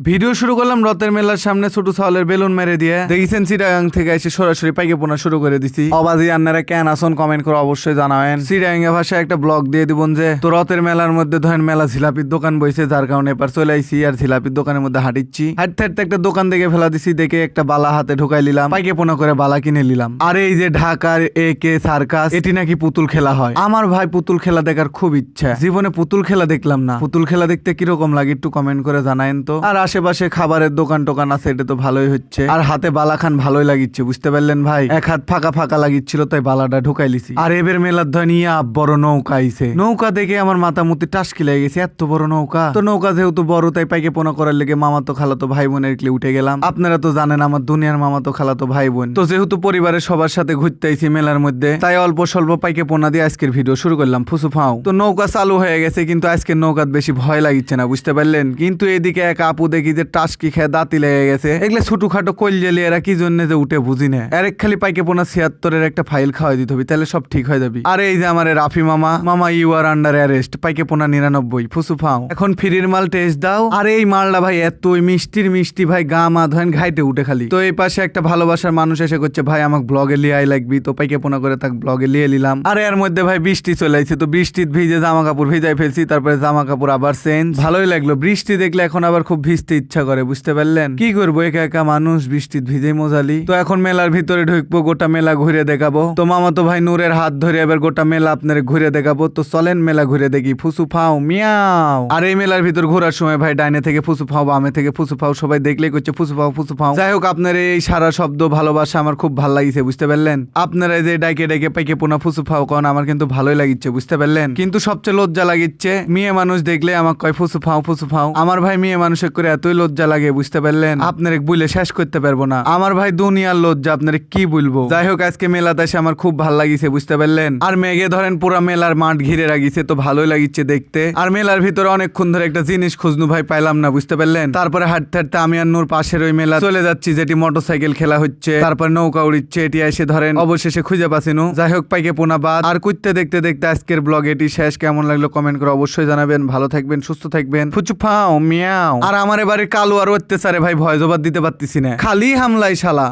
Video শুরু করলাম রথের মেলার সামনে ছোট ছাওয়ালের বেলুন মেরে দিয়ে দেখেছেন চিটাগাং থেকে এসে সরাসরি পাইকে পোনা শুরু করে দিছি। অবাধি আপনারা কেন আসন কমেন্ট করে অবশ্যই জানাবেন। চিটাগাং ভাষায় একটা ব্লগ দিয়ে দিবেন যে তো রথের মেলার মধ্যে ধরেন মেলা জিলাপির দোকান বইছে, যার কারণে এবার চলে আইছি আর জিলাপির দোকানের মধ্যে হাঁটিচ্ছি। হাঁটতে হাঁটতে একটা দোকান দেখে ফেলা দিছি, দেখে একটা বালা হাতে ঢুকাই নিলাম, পাইকে পোনা করে বালা কিনে নিলাম। আর এই যে ঢাকার AK সার্কাস, এটি নাকি পুতুল খেলা হয়। আমার ভাই পুতুল খেলা দেখার খুব ইচ্ছা, জীবনে পুতুল খেলা দেখলাম না। পুতুল খেলা দেখতে কিরকম লাগে একটু কমেন্ট করে জানায়েন তো। আর আশেপাশে খাবারের দোকান টোকান আছে, এটা তো ভালোই হচ্ছে। আর হাতে বালা খান ভালোই লাগিচ্ছে, বুঝতে পারলেন ভাই। এক হাত ফাঁকা ফাঁকা লাগিচ্ছিল, তাই বালাটা ঢুকাই লিছি। আর এবার মেলার ধনিয়া বড় নৌকা আইছে। নৌকা দেখে আমার মাথা মুতি টাসকি লেগে গেছে, এত বড় নৌকা। তো নৌকা যেহেতু বড়, তাই পাইকে পোনা করার লেগে মামাতো খালাতো ভাই বোনের ক্লে উঠে গেলাম। আপনারা তো জানেন আমার দুনিয়ার মামাতো খালাতো ভাই বোন। তো যেহেতু পরিবারের সবার সাথে ঘুরতে আইছি মেলার মধ্যে, তাই অল্প স্বল্প পাইকে পোনা দিয়ে আজকের ভিডিও শুরু করলাম। ফুসু ফাও। তো নৌকা চালু হয়ে গেছে, কিন্তু আজকের নৌকাত বেশি ভয় লাগিচ্ছে না, বুঝতে পারলেন। কিন্তু এদিকে এক আপু দেখি যে টাসকি খেয়ে দাঁতি লেগে গেছে। এগুলো ছোট খাটো কলজেলি এরা কি জন্য যে উঠে বুঝি না। আর এক খালি পাইকে পোনা 76-এর একটা ফাইল খাওয়াই দিতে হবে, তাহলে সব ঠিক হয়ে যাবে। আর এই যে আমার রাফি মামা ইউ আর আন্ডার অ্যারেস্ট, পাইকে পোনা 99 ফুসু ফাও। এখন ফ্রির মাল টেস্ট দাও। আর এই মালটা ভাই এতই মিষ্টি ভাই, গা মা ধরেন ঘাইটে উঠে খালি। তো এই পাশে একটা ভালোবাসার মানুষ এসে করছে ভাই আমাকে ব্লগে লিয়ে আই লাগবি, তো পাইকে পোনা করে তাকে ব্লগে লিয়ে নিলাম। আর এর মধ্যে ভাই বৃষ্টি চলে আইছে, তো বৃষ্টির ভিজে জামা কাপড় ভিজাই ফেলছি, তারপরে জামা কাপড় আবার চেঞ্জ। ভালোই লাগলো, বৃষ্টি দেখলে এখন আবার খুব ভিজতে ইচ্ছা করে, বুঝতে পারলেন। কি করবো, একা একা মানুষ, বৃষ্টির ভিজে মজালি। তো এখন মেলার ভিতরে ঢুকবো, গোটা মেলা ঘুরে দেখাবো। তো মামাতো ভাই নূরের হাত ধরে এবার গোটা মেলা আপনার ঘুরে দেখাবো। তো চলেন মেলা ঘুরে দেখি। ফুসু ফাও মিয়াও। আর এই মেলার ভিতর ঘোরার সময় ভাই ডাইনে থেকে ফুসু ফাও, বামে থেকে ফুসু ফাও, সবাই দেখলেই করছে ফুসু ফাও ফুসু ফাও। যাই হোক, আপনার এই সারা শব্দ ভালোবাসা আমার খুব ভালো লাগিছে, বুঝতে পারলেন। আপনারা যে ডাইকে ডাইকে পাইকে পোনা ফুসু ফাও কন, আমার কিন্তু ভালোই লাগিচ্ছে, বুঝতে পারলেন। কিন্তু সবচেয়ে লজ্জা লাগিচ্ছে মেয়ে মানুষ দেখলে আমাকে কয় ফুসু ফাও ফুসু ফাও। আমার ভাই মেয়ে মানুষের করে এতই লজ্জা লাগে, বুঝতে পারলেন। আপনার বলে শেষ করতে পারবো না। আমার ভাই দুনিয়ার লজ্জা, আপনার কি বলবো। যাই হোক, আজকে মেলাতে এসে আমার খুব ভালো লাগিছে, বুঝতে পারলেন। আর মেঘে ধরেন পুরা মেলার মাঠ ঘিরে রাখিছে, তো ভালোই লাগিচ্ছে দেখতে। আর মেলার ভিতরে অনেকক্ষণ ধরে একটা জিনিস খুঁজনু ভাই পাইলাম না, বুঝতে পারলেন। তারপরে হাঁটতে হাঁটতে আমি আর নূর পাশের ওই মেলা চলে যাচ্ছি, যেটি মোটরসাইকেল খেলা হচ্ছে, তারপর নৌকা উড়িচ্ছে, এটি এসে ধরেন অবশেষে খুঁজে পাচ্ছিনু। যাই হোক, পাইকে পোনা বাদ। আর কুইতে দেখতে দেখতে আজকের ব্লগ এটি শেষ। কেমন লাগলো কমেন্ট করে অবশ্যই জানাবেন। ভালো থাকবেন, সুস্থ থাকবেন। ফুচু ফাও মিয়াও। আর আমার এবারে কালো আর অত্যাচারে ভাই ভয় জবাব দিতে পারতেছি না, খালি হামলাই শালা।